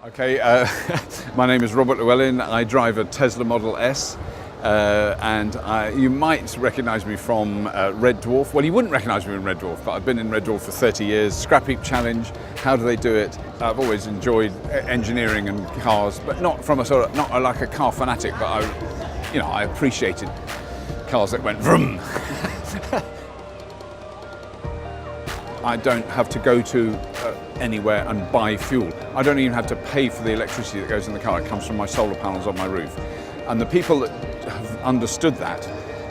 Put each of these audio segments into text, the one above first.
Okay, my name is Rob Llewellyn. I drive a Tesla Model S, and you might recognise me from Red Dwarf. Well, you wouldn't recognise me in Red Dwarf, but I've been in Red Dwarf for 30 years. Scrap Heap Challenge, how do they do it? I've always enjoyed engineering and cars, but not from not like a car fanatic, but I appreciated cars that went vroom. I don't have to go to anywhere and buy fuel. I don't even have to pay for the electricity that goes in the car. It comes from my solar panels on my roof. And the people that have understood that,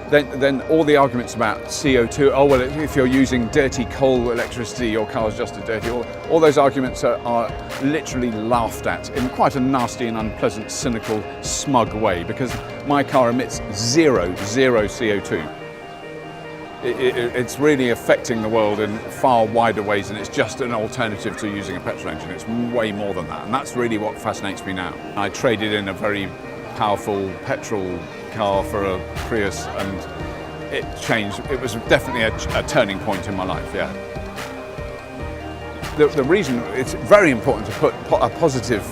then all the arguments about CO2, oh well, if you're using dirty coal electricity, your car's just as dirty, all those arguments are literally laughed at in quite a nasty and unpleasant, cynical, smug way, because my car emits zero CO2. It's really affecting the world in far wider ways, and it's just an alternative to using a petrol engine. It's way more than that, and that's really what fascinates me now. I traded in a very powerful petrol car for a Prius, and it changed. It was definitely a turning point in my life, yeah. The reason it's very important to put a positive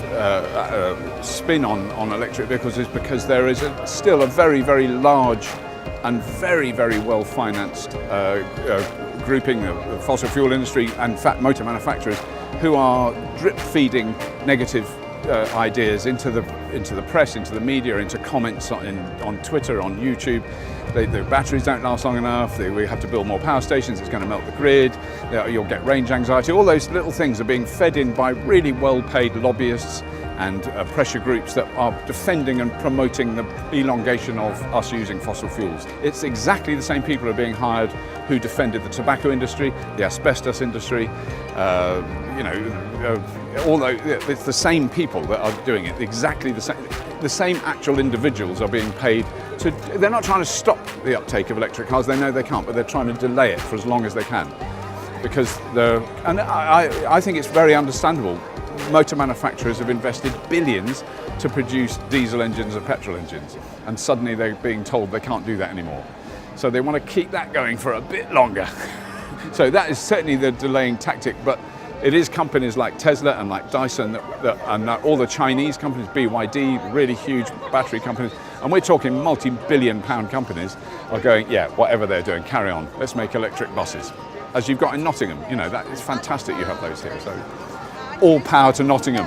spin on electric vehicles is because there is still a very, very large and very, very well-financed grouping of the fossil fuel industry and motor manufacturers who are drip-feeding negative ideas into the press, into the media, into comments on Twitter, on YouTube. The batteries don't last long enough, we have to build more power stations, it's going to melt the grid, you'll get range anxiety. All those little things are being fed in by really well-paid lobbyists and pressure groups that are defending and promoting the elongation of us using fossil fuels. It's exactly the same people who are being hired who defended the tobacco industry, the asbestos industry, although it's the same people that are doing it, exactly the same. The same actual individuals are being paid to, they're not trying to stop the uptake of electric cars, they know they can't, but they're trying to delay it for as long as they can. Because I think it's very understandable. Motor manufacturers have invested billions to produce diesel engines and petrol engines, and suddenly they're being told they can't do that anymore. So they want to keep that going for a bit longer. So that is certainly the delaying tactic, but it is companies like Tesla and like Dyson and all the Chinese companies, BYD, really huge battery companies, and we're talking multi-billion pound companies, are going, yeah, whatever they're doing, carry on, let's make electric buses. As you've got in Nottingham, that is fantastic you have those here. So all power to Nottingham.